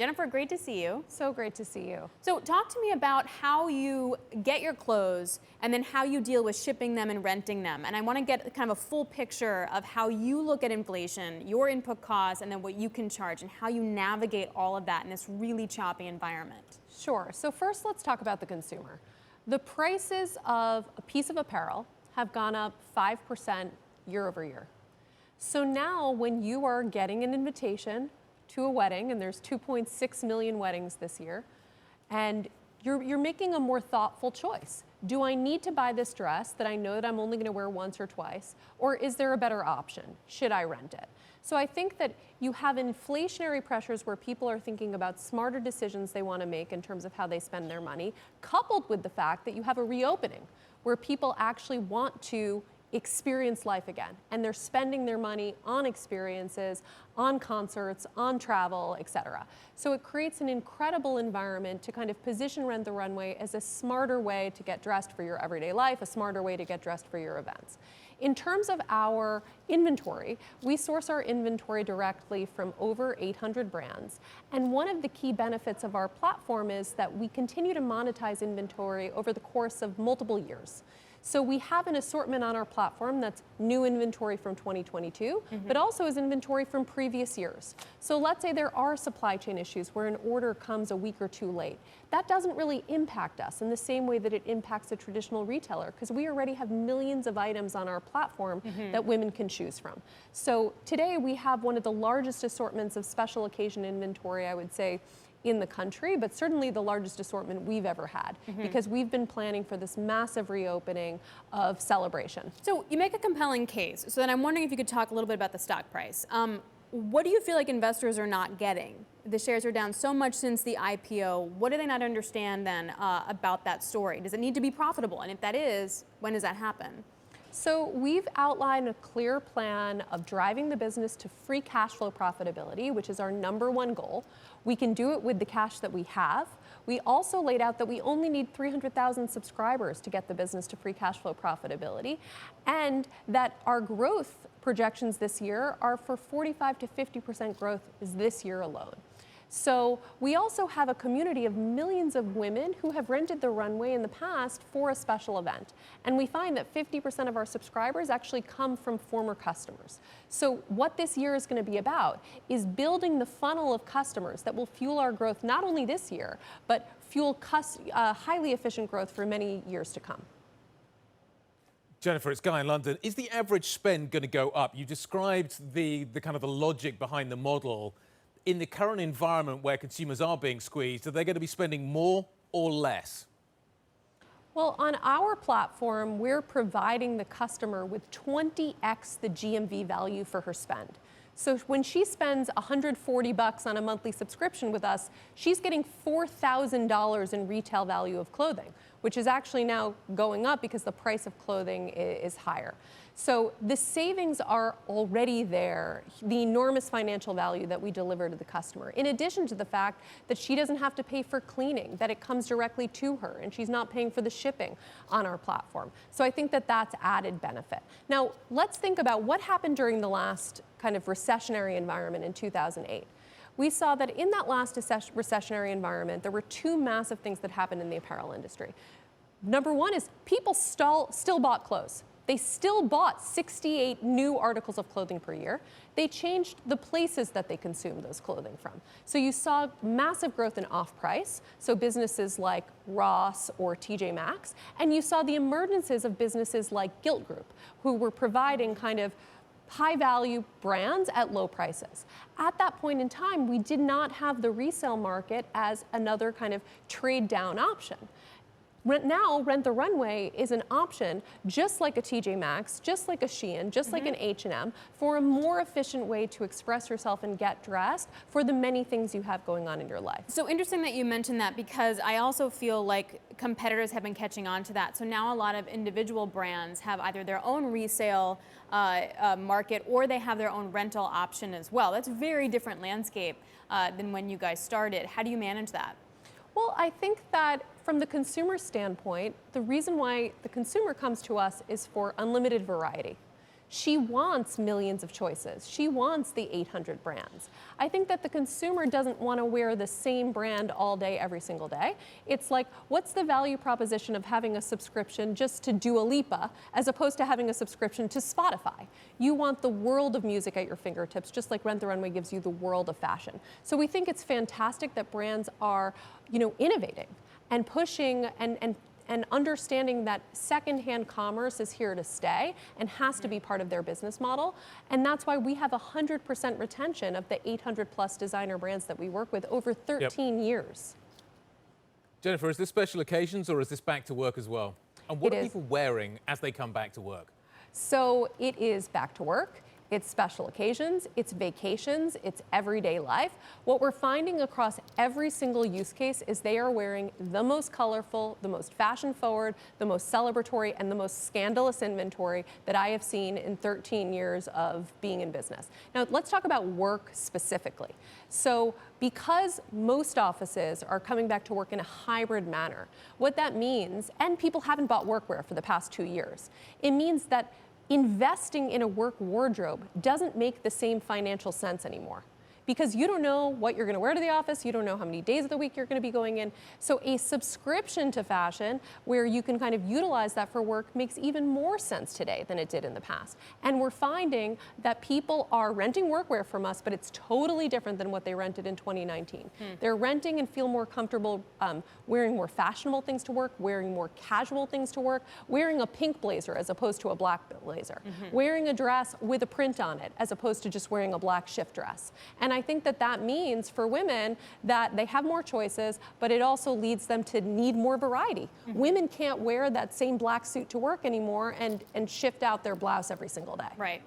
Jennifer, great to see you. So great to see you. So talk to me about how you get your clothes and then how you deal with shipping them and renting them. And I want to get kind of a full picture of how you look at inflation, your input costs, and then what you can charge and how you navigate all of that in this really choppy environment. Sure. So first, let's talk about the consumer. The prices of a piece of apparel have gone up 5% year over year. So now when you are getting an invitation to a wedding, and there's 2.6 million weddings this year, and you're making a more thoughtful choice. Do I need to buy this dress that I know that I'm only going to wear once or twice, or is there a better option? Should I rent it? So I think that you have inflationary pressures where people are thinking about smarter decisions they want to make in terms of how they spend their money, coupled with the fact that you have a reopening where people actually want to experience life again, and they're spending their money on experiences, on concerts, on travel, etc. So it creates an incredible environment to kind of position Rent the Runway as a smarter way to get dressed for your everyday life, a smarter way to get dressed for your events. In terms of our inventory, we source our inventory directly from over 800 brands. And one of the key benefits of our platform is that we continue to monetize inventory over the course of multiple years. So we have an assortment on our platform that's new inventory from 2022, but also is inventory from previous years. So let's say there are supply chain issues where an order comes a week or two late. That doesn't really impact us in the same way that it impacts a traditional retailer, because we already have millions of items on our platform that women can choose from. So today we have one of the largest assortments of special occasion inventory, I would say, in the country, but certainly the largest assortment we've ever had, because we've been planning for this massive reopening of celebration. So you make a compelling case. So then I'm wondering if you could talk a little bit about the stock price. What do you feel like investors are not getting? The shares are down so much since the IPO. What do they not understand then about that story? Does it need to be profitable? And if that is, when does that happen? So we've outlined a clear plan of driving the business to free cash flow profitability, which is our #1 goal. We can do it with the cash that we have. We also laid out that we only need 300,000 subscribers to get the business to free cash flow profitability, and that our growth projections this year are for 45 to 50% growth this year alone. So we also have a community of millions of women who have rented the runway in the past for a special event. And we find that 50% of our subscribers actually come from former customers. So what this year is going to be about is building the funnel of customers that will fuel our growth not only this year, but fuel highly efficient growth for many years to come. Jennifer, it's Guy in London. Is the average spend going to go up? You described the kind of the logic behind the model. In the current environment where consumers are being squeezed, are they going to be spending more or less? Well, on our platform, we're providing the customer with 20x the GMV value for her spend. So when she spends $140 on a monthly subscription with us, she's getting $4,000 in retail value of clothing, which is actually now going up because the price of clothing is higher. So the savings are already there, the enormous financial value that we deliver to the customer, in addition to the fact that she doesn't have to pay for cleaning, that it comes directly to her, and she's not paying for the shipping on our platform. So I think that that's added benefit. Now, let's think about what happened during the last kind of recessionary environment in 2008. We saw that in that last recessionary environment, there were two massive things that happened in the apparel industry. #1 is people still bought clothes. They still bought 68 new articles of clothing per year. They changed the places that they consumed those clothing from. So you saw massive growth in off-price, so businesses like Ross or TJ Maxx, and you saw the emergences of businesses like Gilt Group, who were providing kind of high-value brands at low prices. At that point in time, we did not have the resale market as another kind of trade-down option. Now, Rent the Runway is an option, just like a TJ Maxx, just like a Shein, just like an H&M, for a more efficient way to express yourself and get dressed for the many things you have going on in your life. So interesting that you mentioned that, because I also feel like competitors have been catching on to that. So now a lot of individual brands have either their own resale market, or they have their own rental option as well. That's a very different landscape than when you guys started. How do you manage that? Well, I think that from the consumer standpoint, the reason why the consumer comes to us is for unlimited variety. She wants millions of choices. She wants the 800 brands. I think that the consumer doesn't want to wear the same brand all day, every single day. It's like, what's the value proposition of having a subscription just to Dua Lipa as opposed to having a subscription to Spotify? You want the world of music at your fingertips, just like Rent the Runway gives you the world of fashion. So we think it's fantastic that brands are, innovating and pushing and understanding that secondhand commerce is here to stay and has to be part of their business model. And that's why we have 100% retention of the 800 plus designer brands that we work with over 13 years. Jennifer, is this special occasions or is this back to work as well? And what are people wearing as they come back to work? So it is back to work. It's special occasions, it's vacations, it's everyday life. What we're finding across every single use case is they are wearing the most colorful, the most fashion forward, the most celebratory, and the most scandalous inventory that I have seen in 13 years of being in business. Now, let's talk about work specifically. So because most offices are coming back to work in a hybrid manner, what that means, and people haven't bought workwear for the past 2 years, it means that investing in a work wardrobe doesn't make the same financial sense anymore, because you don't know what you're going to wear to the office, you don't know how many days of the week you're going to be going in. So a subscription to fashion where you can kind of utilize that for work makes even more sense today than it did in the past. And we're finding that people are renting workwear from us, but it's totally different than what they rented in 2019. They're renting and feel more comfortable wearing more fashionable things to work, wearing more casual things to work, wearing a pink blazer as opposed to a black blazer, wearing a dress with a print on it as opposed to just wearing a black shift dress. And I think that that means for women that they have more choices, but it also leads them to need more variety. Women can't wear that same black suit to work anymore and shift out their blouse every single day. Right.